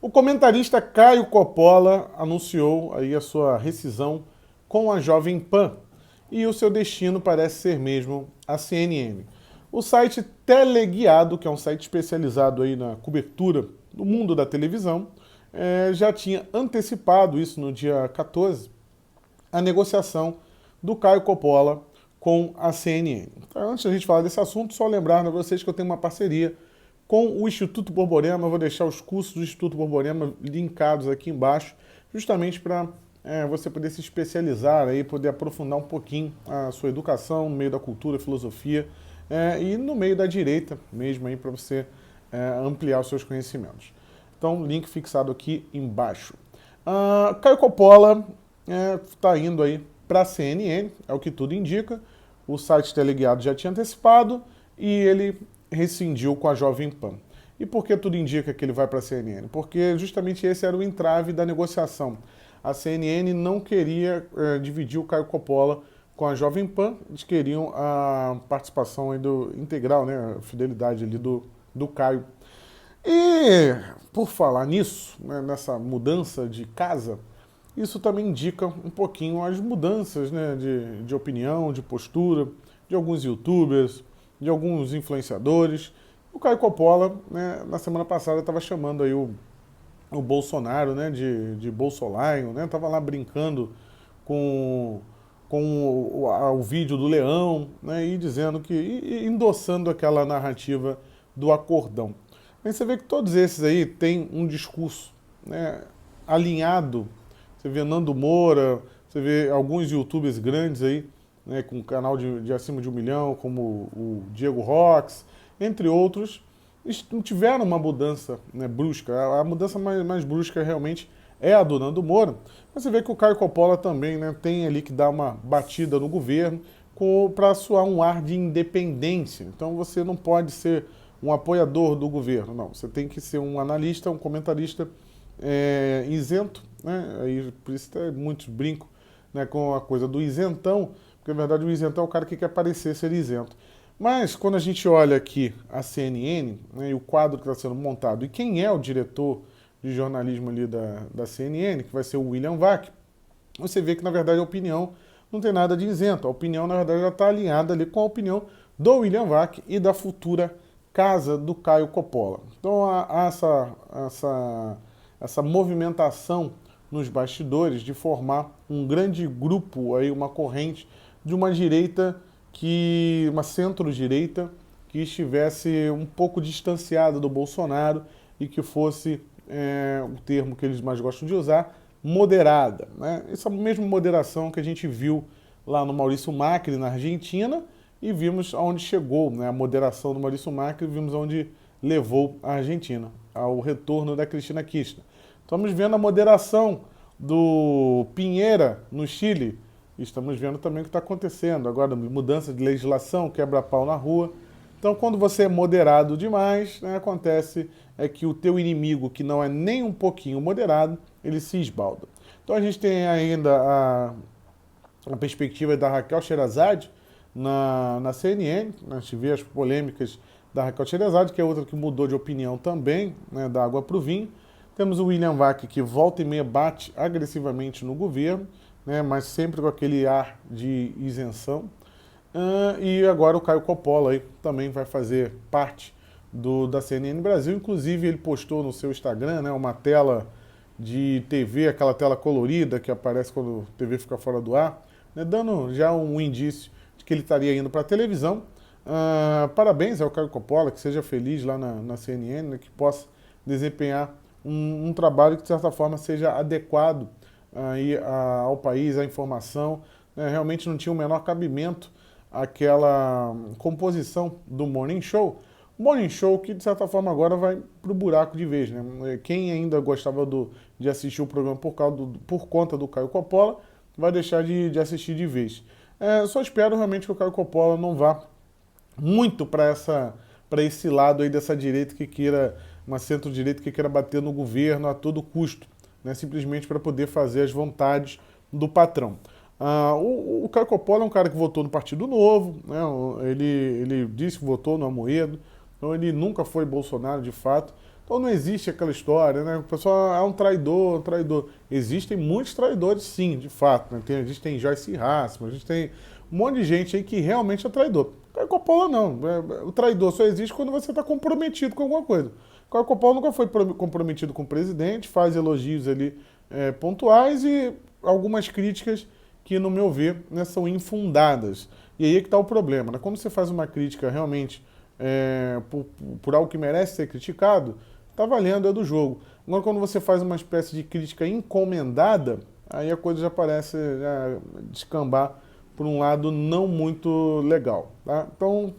O comentarista Caio Coppola anunciou aí a sua rescisão com a Jovem Pan e o seu destino parece ser mesmo a CNN. O site Teleguiado, que é um site especializado aí na cobertura do mundo da televisão, já tinha antecipado isso no dia 14, a negociação do Caio Coppola com a CNN. Então, antes da gente falar desse assunto, só lembrar a vocês que eu tenho uma parceria com o Instituto Borborema. Eu vou deixar os cursos do Instituto Borborema linkados aqui embaixo, justamente para você poder se especializar, aí, poder aprofundar um pouquinho a sua educação no meio da cultura, filosofia e no meio da direita mesmo, para você ampliar os seus conhecimentos. Então, link fixado aqui embaixo. Caio Coppola está indo aí para a CNN, é o que tudo indica. O site Teleguiado já tinha antecipado e ele rescindiu com a Jovem Pan. E por que tudo indica que ele vai para a CNN? Porque justamente esse era o entrave da negociação. A CNN não queria dividir o Caio Coppola com a Jovem Pan, eles queriam a participação aí integral, né, a fidelidade ali do Caio. E por falar nisso, né, nessa mudança de casa, isso também indica um pouquinho as mudanças, né, de opinião, de postura, de alguns youtubers, de alguns influenciadores. O Caio Coppola, né, na semana passada, estava chamando aí o Bolsonaro, né, de Bolsonaro, né, estava lá brincando com, com o vídeo do Leão, né, e dizendo que, e endossando aquela narrativa do acordão. Aí você vê que todos esses aí têm um discurso, né, alinhado. Você vê Nando Moura, você vê alguns youtubers grandes aí, né, com canal de acima de 1 milhão, como o Diego Rox, entre outros, tiveram uma mudança, né, brusca. A mudança mais brusca realmente é a do Nando Moura. Mas você vê que o Caio Coppola também, né, tem ali que dar uma batida no governo para soar um ar de independência. Então você não pode ser um apoiador do governo, não. Você tem que ser um analista, um comentarista isento, né? Aí, por isso muitos brincam, né, com a coisa do isentão, porque na verdade o isentão é o cara que quer parecer ser isento. Mas quando a gente olha aqui a CNN, né, e o quadro que está sendo montado, e quem é o diretor de jornalismo ali da CNN, que vai ser o William Vac, você vê que na verdade a opinião não tem nada de isento. A opinião, na verdade, já está alinhada ali com a opinião do William Vac e da futura casa do Caio Coppola. Então há essa movimentação nos bastidores de formar um grande grupo, aí, uma corrente de uma direita, uma centro-direita, que estivesse um pouco distanciada do Bolsonaro e que fosse, o termo que eles mais gostam de usar, moderada. Né? Essa mesma moderação que a gente viu lá no Maurício Macri, na Argentina, e vimos aonde chegou, né, a moderação do Maurício Macri, vimos aonde levou a Argentina, ao retorno da Cristina Kirchner. Estamos vendo a moderação do Pinheira no Chile, e estamos vendo também o que está acontecendo agora, mudança de legislação, quebra-pau na rua. Então, quando você é moderado demais, né, acontece que o teu inimigo, que não é nem um pouquinho moderado, ele se esbalda. Então a gente tem ainda a perspectiva da Raquel Sherazade na CNN, né, a gente vê as polêmicas da Raquel Sherazade, que é outra que mudou de opinião também, né, da água para o vinho. Temos o William Vac, que volta e meia bate agressivamente no governo, né, mas sempre com aquele ar de isenção. E agora o Caio Coppola aí também vai fazer parte da CNN Brasil. Inclusive ele postou no seu Instagram, né, uma tela de TV, aquela tela colorida que aparece quando a TV fica fora do ar, né, dando já um indício de que ele estaria indo para a televisão. Parabéns ao Caio Coppola, que seja feliz lá na CNN, né, que possa desempenhar um trabalho que, de certa forma, seja adequado aí ao país, à informação. Né, realmente não tinha o menor cabimento aquela composição do Morning Show. Morning Show que, de certa forma, agora vai pro buraco de vez. Né? Quem ainda gostava de assistir o programa por conta do Caio Coppola, vai deixar de assistir de vez. Só espero realmente que o Caio Coppola não vá muito para esse lado aí dessa direita que queira, uma centro-direita que queira bater no governo a todo custo, né? Simplesmente para poder fazer as vontades do patrão. O Caio Coppola é um cara que votou no Partido Novo, né? Ele disse que votou no Amoedo, então ele nunca foi Bolsonaro de fato, Então não existe aquela história, né? O pessoal é um traidor, um traidor. Existem muitos traidores, sim, de fato. Né? A gente tem Joyce Hasselman, a gente tem um monte de gente aí que realmente é traidor. Caio Coppola não. O traidor só existe quando você está comprometido com alguma coisa. Caio Coppola nunca foi comprometido com o presidente, faz elogios ali pontuais e algumas críticas que, no meu ver, né, são infundadas. E aí é que está o problema. Né? Quando você faz uma crítica realmente por algo que merece ser criticado, tá valendo, é do jogo. Agora, quando você faz uma espécie de crítica encomendada, aí a coisa já parece descambar por um lado não muito legal. Tá? Então,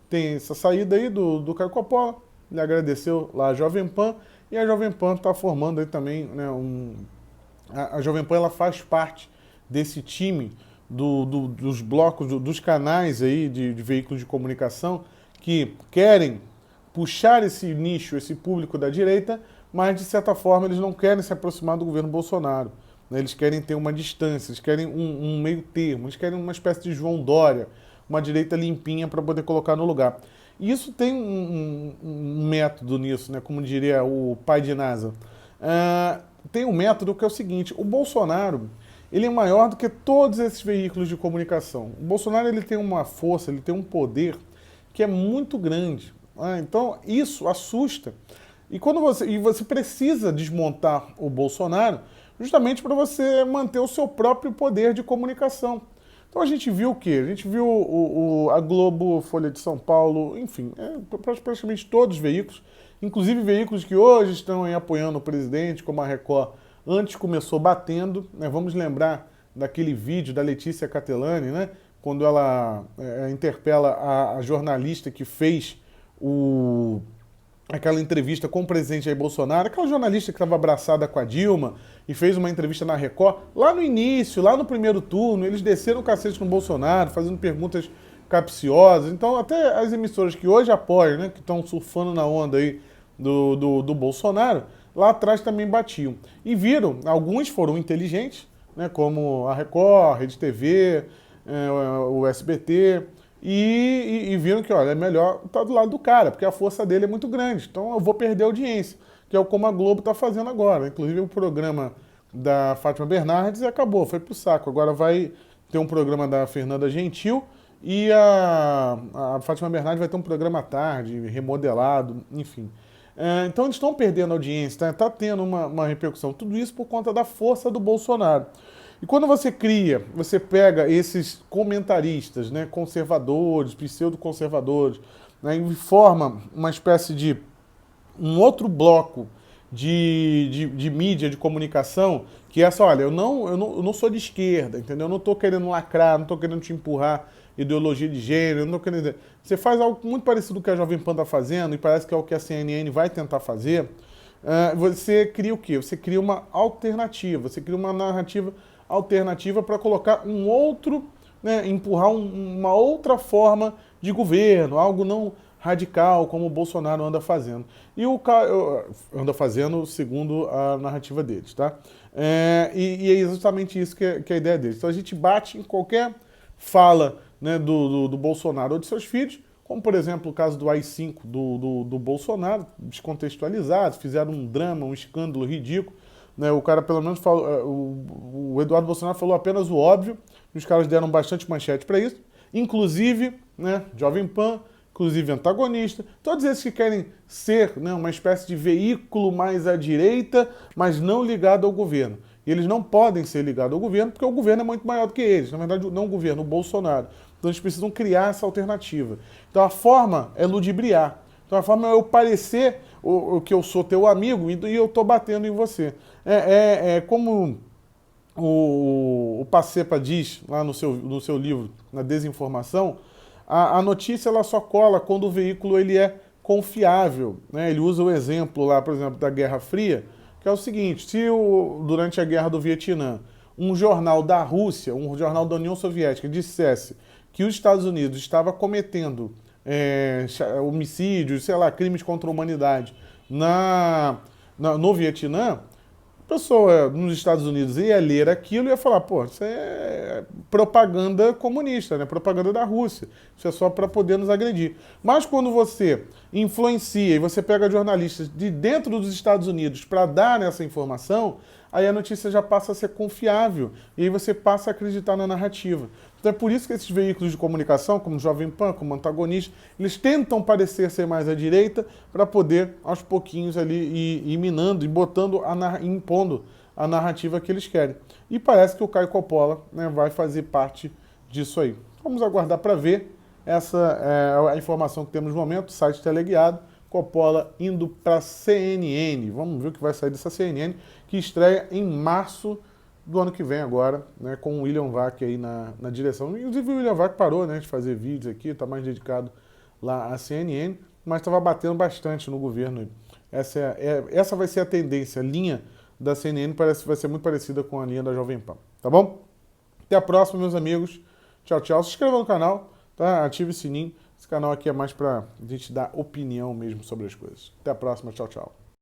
tem essa saída aí do Caio Coppola, ele agradeceu lá a Jovem Pan, e a Jovem Pan está formando aí também, né, a Jovem Pan ela faz parte desse time dos blocos, dos canais aí de veículos de comunicação que querem puxar esse nicho, esse público da direita, mas de certa forma eles não querem se aproximar do governo Bolsonaro. Né? Eles querem ter uma distância, eles querem um meio termo, eles querem uma espécie de João Dória, uma direita limpinha para poder colocar no lugar. E isso tem um método nisso, né? Como diria o pai de NASA. Tem um método que é o seguinte: o Bolsonaro ele é maior do que todos esses veículos de comunicação. O Bolsonaro ele tem uma força, ele tem um poder que é muito grande. Então isso assusta. E você precisa desmontar o Bolsonaro justamente para você manter o seu próprio poder de comunicação. Então a gente viu o quê? A gente viu a Globo, Folha de São Paulo, enfim, praticamente todos os veículos, inclusive veículos que hoje estão aí apoiando o presidente, como a Record, antes começou batendo. Né? Vamos lembrar daquele vídeo da Letícia Catelani, né? Quando ela interpela a jornalista que fez aquela entrevista com o presidente Jair Bolsonaro, aquela jornalista que estava abraçada com a Dilma e fez uma entrevista na Record, lá no início, lá no primeiro turno, eles desceram o cacete no Bolsonaro, fazendo perguntas capciosas. Então, até as emissoras que hoje apoiam, né, que estão surfando na onda aí do Bolsonaro, lá atrás também batiam. E viram, alguns foram inteligentes, né, como a Record, a Rede TV, o SBT, e viram que, olha, é melhor estar do lado do cara, porque a força dele é muito grande. Então eu vou perder a audiência, que é como a Globo está fazendo agora. Inclusive o programa da Fátima Bernardes acabou, foi pro saco. Agora vai ter um programa da Fernanda Gentil e a Fátima Bernardes vai ter um programa à tarde, remodelado, enfim. Então eles estão perdendo audiência, tá tendo uma repercussão. Tudo isso por conta da força do Bolsonaro. E quando você pega esses comentaristas, né, conservadores, pseudo-conservadores, né, e forma uma espécie de um outro bloco de mídia, de comunicação, que é essa, olha, eu não sou de esquerda, entendeu? Eu não estou querendo lacrar, não estou querendo te empurrar ideologia de gênero, eu não tô querendo... Você faz algo muito parecido com o que a Jovem Pan está fazendo, e parece que é o que a CNN vai tentar fazer. Você cria o quê? Você cria uma alternativa, você cria uma narrativa alternativa para colocar um outro, né, empurrar uma outra forma de governo, algo não radical como o Bolsonaro anda fazendo. E anda fazendo segundo a narrativa deles, tá? E é exatamente isso que é a ideia deles. Então a gente bate em qualquer fala, né, do Bolsonaro ou de seus filhos, como por exemplo o caso do AI-5 do Bolsonaro, descontextualizado, fizeram um drama, um escândalo ridículo. Né, o cara pelo menos falou, o Eduardo Bolsonaro falou apenas o óbvio, e os caras deram bastante manchete para isso, inclusive, né, Jovem Pan, inclusive antagonista, todos esses que querem ser, né, uma espécie de veículo mais à direita, mas não ligado ao governo. E eles não podem ser ligados ao governo, porque o governo é muito maior do que eles. Na verdade, não o governo, o Bolsonaro. Então eles precisam criar essa alternativa. Então a forma é ludibriar. Então a forma é eu parecer que eu sou teu amigo e eu tô batendo em você. Como o Pacepa diz lá no seu livro, na Desinformação, a notícia ela só cola quando o veículo ele é confiável. Né? Ele usa o exemplo lá, por exemplo, da Guerra Fria, que é o seguinte: se durante a Guerra do Vietnã um jornal da Rússia, um jornal da União Soviética dissesse que os Estados Unidos estava cometendo homicídios, sei lá, crimes contra a humanidade no Vietnã, pessoa nos Estados Unidos ia ler aquilo e ia falar, pô, isso é propaganda comunista, né? Propaganda da Rússia. Isso é só para poder nos agredir. Mas quando você influencia e você pega jornalistas de dentro dos Estados Unidos para dar essa informação, aí a notícia já passa a ser confiável e aí você passa a acreditar na narrativa. Então é por isso que esses veículos de comunicação, como o Jovem Pan, como o Antagonista, eles tentam parecer ser mais à direita para poder, aos pouquinhos ali, ir minando e botando, impondo a narrativa que eles querem. E parece que o Caio Coppola, né, vai fazer parte disso aí. Vamos aguardar para ver. Essa é a informação que temos no momento, site teleguiado, Coppola indo para CNN. Vamos ver o que vai sair dessa CNN, que estreia em março do ano que vem agora, né, com o William Vac aí na direção. Inclusive o William Vac parou, né, de fazer vídeos aqui, está mais dedicado lá à CNN, mas estava batendo bastante no governo. Essa vai ser a tendência, a linha da CNN vai ser muito parecida com a linha da Jovem Pan, tá bom? Até a próxima, meus amigos. Tchau, tchau. Se inscreva no canal, tá? Ative o sininho. Esse canal aqui é mais pra gente dar opinião mesmo sobre as coisas. Até a próxima. Tchau, tchau.